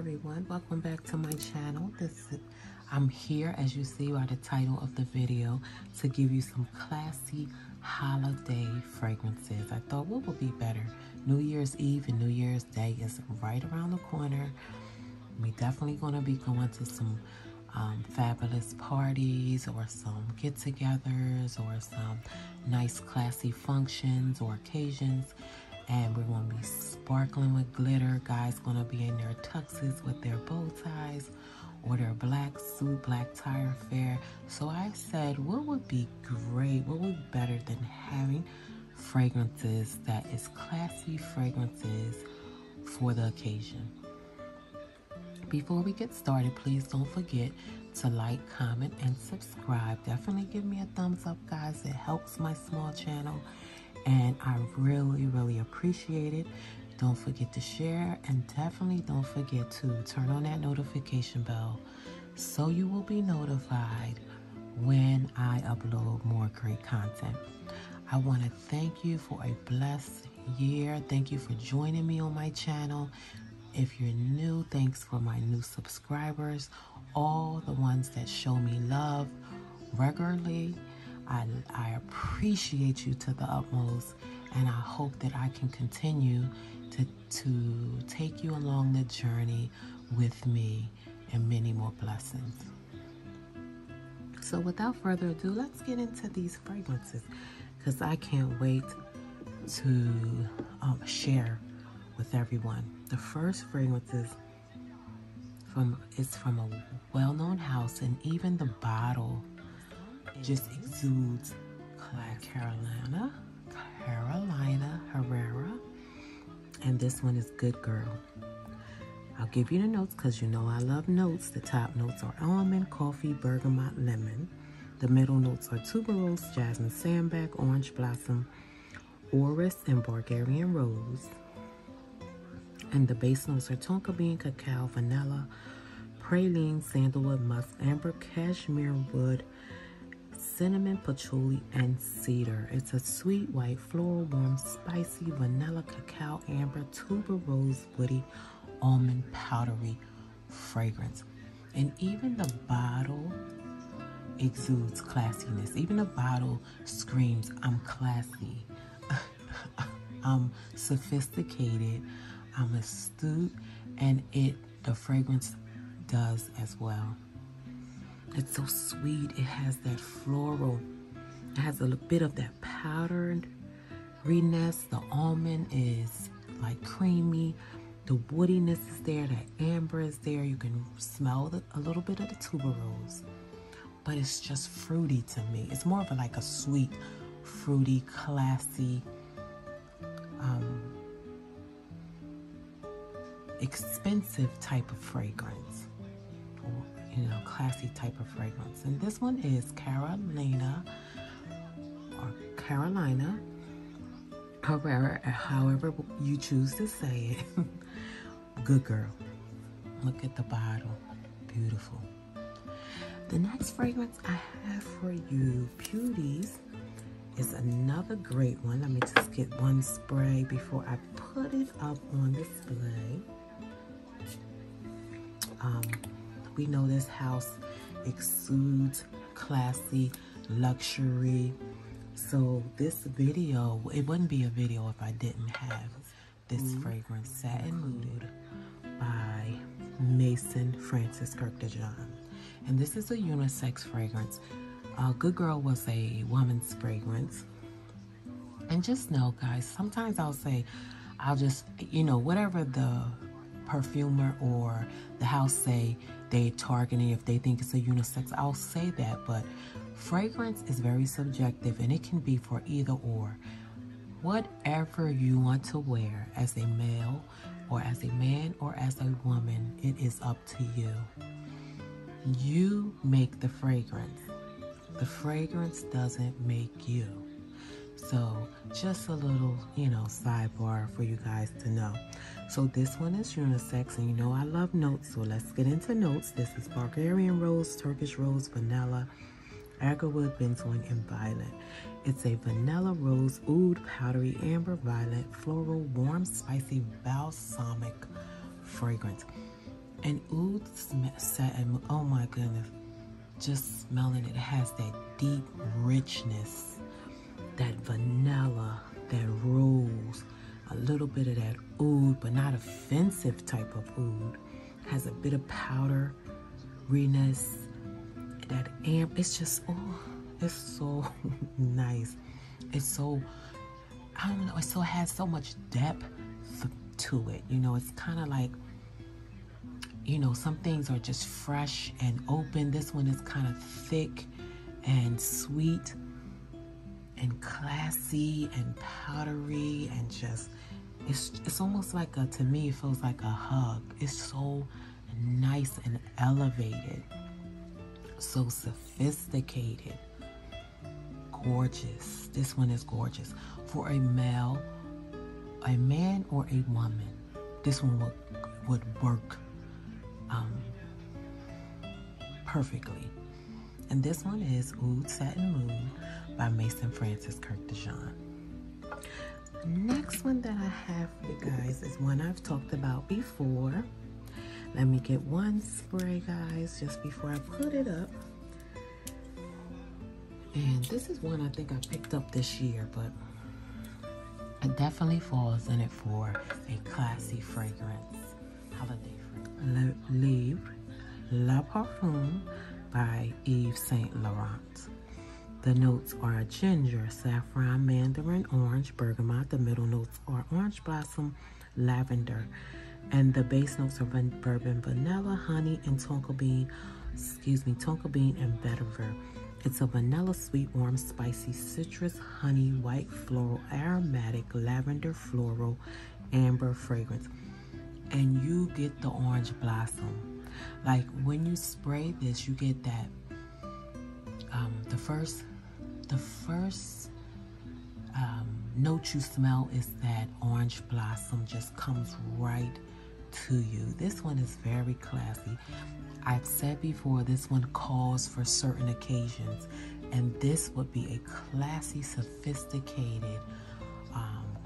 everyone, welcome back to my channel. I'm here, as you see by the title of the video, to give you some classy holiday fragrances. I thought what would be better? New Year's Eve and New Year's Day is right around the corner. We definitely going to be going to some fabulous parties or some get-togethers or some nice classy functions or occasions. And we're going to be sparkling with glitter. Guys going to be in their tuxes with their bow ties or their black suit, black tie affair. So I said, what would be great? What would be better than having fragrances that is classy fragrances for the occasion? Before we get started, please don't forget to like, comment, and subscribe. Definitely give me a thumbs up, guys. It helps my small channel, and I really appreciate it. Don't forget to share, and definitely don't forget to turn on that notification bell so you will be notified when I upload more great content. I want to thank you for a blessed year. Thank you for joining me on my channel. If you're new, thanks for my new subscribers, all the ones that show me love regularly. I appreciate you to the utmost, and I hope that I can continue to take you along the journey with me, and many more blessings. So without further ado, let's get into these fragrances, because I can't wait to share with everyone. The first fragrance is from a well-known house, and even the bottle just exudes Carolina Herrera, and this one is Good Girl. I'll give you the notes because you know I love notes. The top notes are almond, coffee, bergamot, lemon. The middle notes are tuberose, jasmine, sambac, orange blossom, orris, and Bulgarian rose. And the base notes are tonka bean, cacao, vanilla, praline, sandalwood, musk, amber, cashmere wood, cinnamon, patchouli, and cedar. It's a sweet, white, floral, warm, spicy, vanilla, cacao, amber, tuberose, woody, almond, powdery fragrance. And even the bottle exudes classiness. Even the bottle screams, I'm classy. I'm sophisticated. I'm astute. And the fragrance does as well. It's so sweet. It has that floral. It has a bit of that powdered reness. The almond is like creamy. The woodiness is there. The amber is there. You can smell a little bit of the tuberose. But it's just fruity to me. It's more of like a sweet, fruity, classy, expensive type of fragrance. You know, classy type of fragrance. And this one is Carolina Herrera, however you choose to say it. Good Girl. Look at the bottle. Beautiful. The next fragrance I have for you, beauties, is another great one. Let me just get one spray before I put it up on display. We know this house exudes classy, luxury. So this video, it wouldn't be a video if I didn't have this fragrance, Satin Mood by Maison Francis Kurkdjian de Dijon. And this is a unisex fragrance. Good Girl was a woman's fragrance. And just know, guys, sometimes I'll just, you know, whatever the perfumer or the house say they're targeting, if they think it's a unisex, I'll say that. But fragrance is very subjective, and it can be for either or. Whatever you want to wear as a male or as a man or as a woman, it is up to you. You make the fragrance. The fragrance doesn't make you. So just a little, you know, sidebar for you guys to know. So this one is unisex, and you know I love notes, so let's get into notes. This is Bulgarian rose, Turkish rose, vanilla, agarwood, benzoin, and violet. It's a vanilla rose, oud, powdery, amber, violet, floral, warm, spicy, balsamic fragrance. And oud satin, oh my goodness, just smelling it, it has that deep richness, that vanilla, that rose, a little bit of that oud, but not offensive type of oud. Has a bit of powderiness, that amp. It's just, oh, it's so nice. It's so, I don't know, it so has so much depth to it. You know, it's kind of like, you know, some things are just fresh and open. This one is kind of thick and sweet and classy and powdery and just, it's almost like a, to me, it feels like a hug. It's so nice and elevated, so sophisticated, gorgeous. This one is gorgeous for a male, a man or a woman. This one would work perfectly. And this one is Oud Satin Moon by Mason Francis Kurkdjian. Next one that I have for you guys is one I've talked about before. Let me get one spray, guys, just before I put it up. And this is one I think I picked up this year, but it definitely falls in it for a classy fragrance, holiday fragrance. Libre La Parfum by Yves Saint Laurent. The notes are ginger, saffron, mandarin, orange, bergamot. The middle notes are orange blossom, lavender. And the base notes are bourbon, vanilla, honey, and tonka bean and vetiver. It's a vanilla, sweet, warm, spicy, citrus, honey, white, floral, aromatic, lavender, floral, amber fragrance. And you get the orange blossom. Like when you spray this, you get that, the first note you smell is that orange blossom just comes right to you. This one is very classy. I've said before, this one calls for certain occasions, and this would be a classy, sophisticated,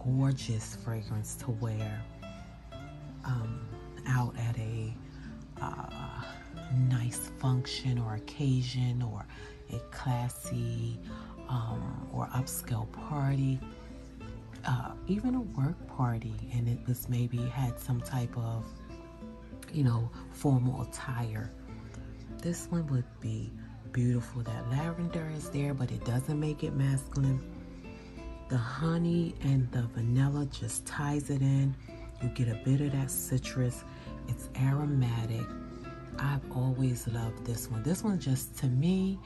gorgeous fragrance to wear out at a nice function or occasion, or a classy or upscale party, even a work party, and it was maybe had some type of, you know, formal attire. This one would be beautiful. That lavender is there, but it doesn't make it masculine. The honey and the vanilla just ties it in. You get a bit of that citrus. It's aromatic. I've always loved this one. This one just, to me,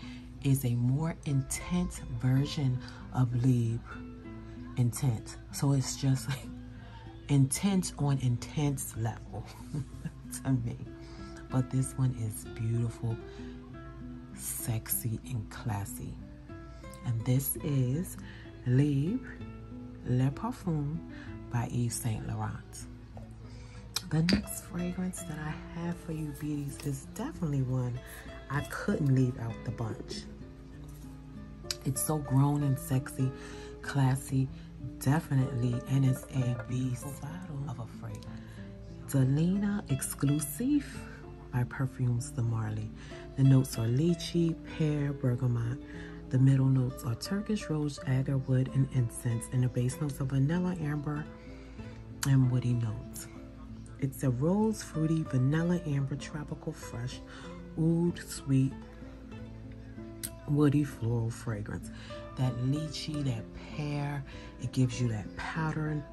is a more intense version of Libre Intense. So it's just like intense on intense level to me. But this one is beautiful, sexy, and classy. And this is Libre Le Parfum by Yves Saint Laurent. The next fragrance that I have for you beauties is definitely one I couldn't leave out the bunch. It's so grown and sexy, classy, definitely, and it's a beast of a fragrance. Delina Exclusive by Perfumes de Marly. The notes are lychee, pear, bergamot. The middle notes are Turkish rose, agarwood, and incense, and the base notes are vanilla, amber, and woody notes. It's a rose, fruity, vanilla, amber, tropical, fresh, oud, sweet, woody, floral fragrance. That lychee, that pear, it gives you that powder,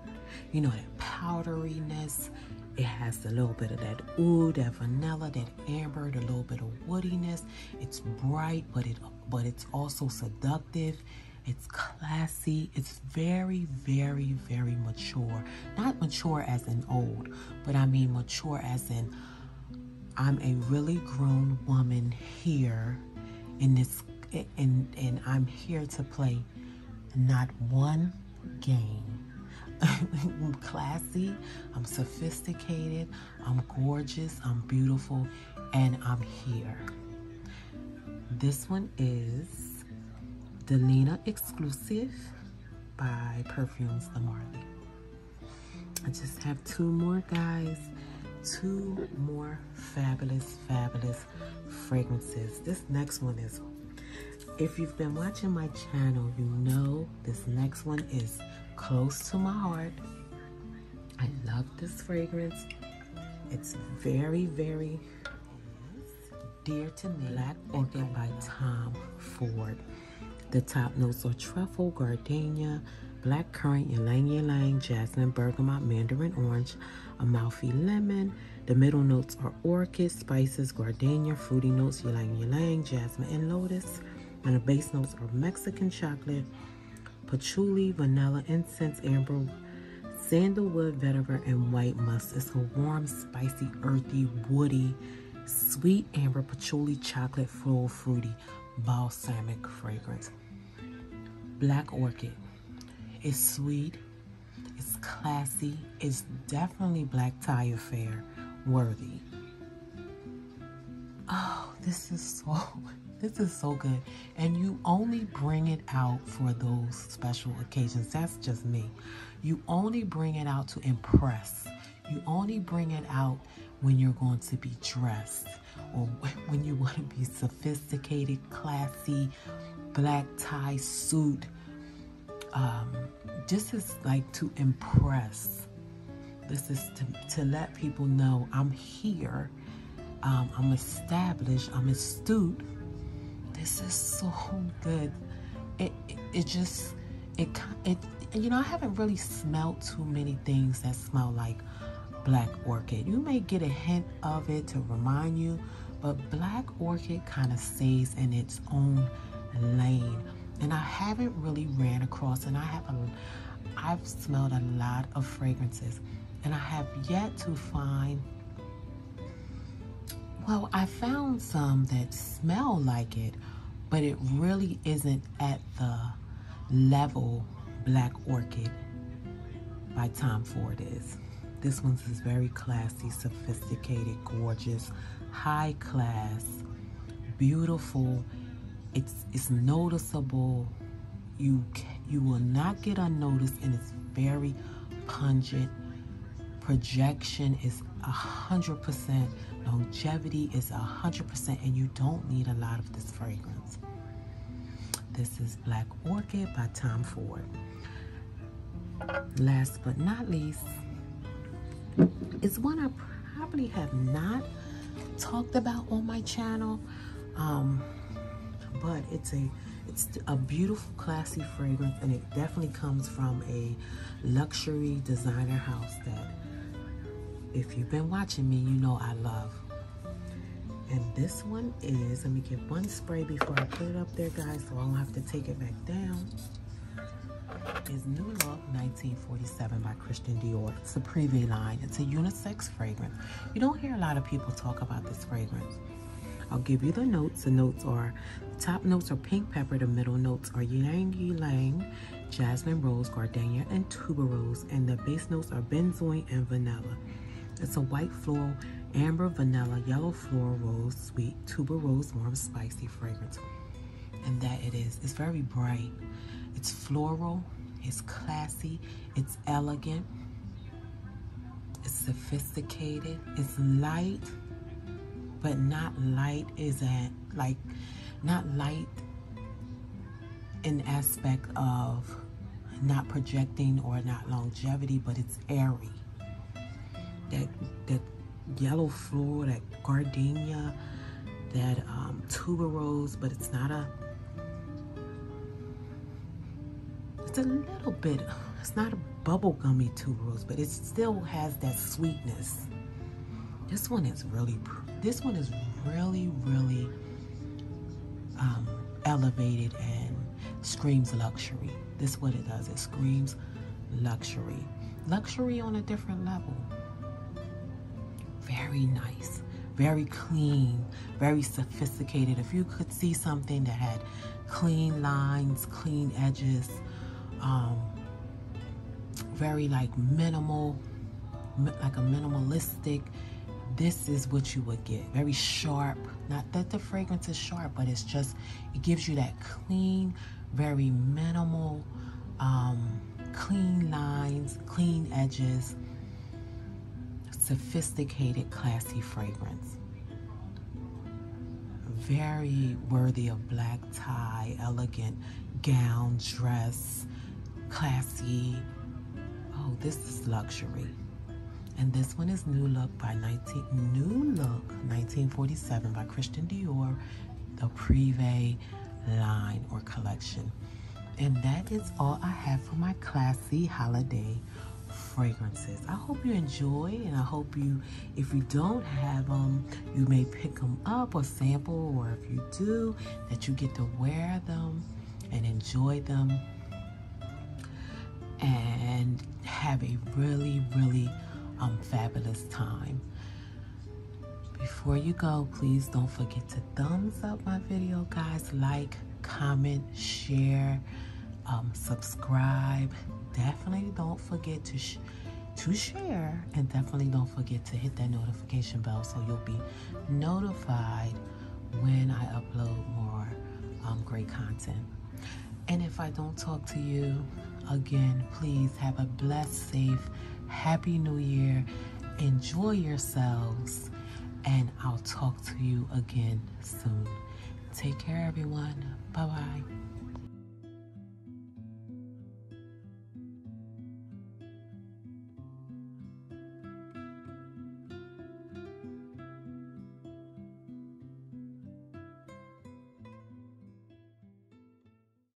you know, that powderiness. It has a little bit of that oud, that vanilla, that amber, the little bit of woodiness. It's bright, but it's also seductive. It's classy. It's very, very, very mature. Not mature as in old, but I mean mature as in I'm a really grown woman here in this, and I'm here to play not one game. I'm classy, I'm sophisticated, I'm gorgeous, I'm beautiful, and I'm here. This one is Delina Exclusive by Perfumes de Marly. I just have two more, guys, two more fabulous fragrances. This next one is, if you've been watching my channel, you know this next one is close to my heart. I love this fragrance. It's very dear to me. Black Orchid by Tom Ford. The top notes are truffle, gardenia, black currant, ylang ylang, jasmine, bergamot, mandarin orange, Amalfi lemon. The middle notes are orchid, spices, gardenia, fruity notes, ylang ylang, jasmine, and lotus. And the base notes are Mexican chocolate, patchouli, vanilla, incense, amber, sandalwood, vetiver, and white musk. It's a warm, spicy, earthy, woody, sweet amber, patchouli, chocolate, floral, fruity, balsamic fragrance. Black Orchid. It's sweet. It's classy. It's definitely black tie affair worthy. Oh, this is so good. And you only bring it out for those special occasions. That's just me. You only bring it out to impress. You only bring it out when you're going to be dressed, or when you want to be sophisticated, classy, black tie suit. This is like to impress. This is to let people know I'm here. I'm established. I'm astute. This is so good. It you know, I haven't really smelled too many things that smell like Black Orchid. You may get a hint of it to remind you, but Black Orchid kind of stays in its own lane. And I haven't really ran across, and I've smelled a lot of fragrances, and I have yet to find, well, I found some that smell like it, but it really isn't at the level Black Orchid by Tom Ford is. This one's is very classy, sophisticated, gorgeous, high class, beautiful. It's noticeable. You will not get unnoticed, and it's very pungent. Projection is 100%. Longevity is 100%, and you don't need a lot of this fragrance. This is Black Orchid by Tom Ford. Last but not least, it's one I probably have not talked about on my channel, but it's a beautiful, classy fragrance, and it definitely comes from a luxury designer house that, if you've been watching me, you know I love. And this one is, let me get one spray before I put it up there, guys, so I don't have to take it back down. Is New Look 1947 by Christian Dior. It's a Privé line. It's a unisex fragrance. You don't hear a lot of people talk about this fragrance. I'll give you the notes. The notes are, the top notes are pink pepper. The middle notes are ylang ylang, jasmine rose, gardenia, and tuberose. And the base notes are benzoin and vanilla. It's a white floral, amber, vanilla, yellow floral, rose, sweet, tuberose, warm, spicy fragrance. And that it is. It's very bright. It's floral. It's classy. It's elegant. It's sophisticated. It's light, but not light not light in aspect of not projecting or not longevity, but it's airy. That yellow floral, that gardenia, that tuberose, but it's not a, it's a little bit, it's not a bubblegummy tuberose, but it still has that sweetness. This one is really elevated and screams luxury. This is what it does. It screams luxury. Luxury on a different level. Very nice, very clean, very sophisticated. If you could see something that had clean lines, clean edges, very like minimal, like a minimalistic, this is what you would get. Very sharp. Not that the fragrance is sharp, but it's just, it gives you that clean, very minimal, clean lines, clean edges, sophisticated, classy fragrance. Very worthy of black tie, elegant gown, dress, classy. Oh, this is luxury. And this one is New Look 1947 by Christian Dior, the Privé line or collection. And that is all I have for my classy holiday fragrances. I hope you enjoy, and I hope you, if you don't have them, you may pick them up or sample, or if you do, that you get to wear them and enjoy them and have a really, really fabulous time. Before you go, please don't forget to thumbs up my video, guys. Like, comment, share, subscribe. Definitely don't forget to share, and definitely don't forget to hit that notification bell so you'll be notified when I upload more great content. And if I don't talk to you again, please have a blessed, safe, happy New Year. Enjoy yourselves, and I'll talk to you again soon. Take care, everyone. Bye-bye.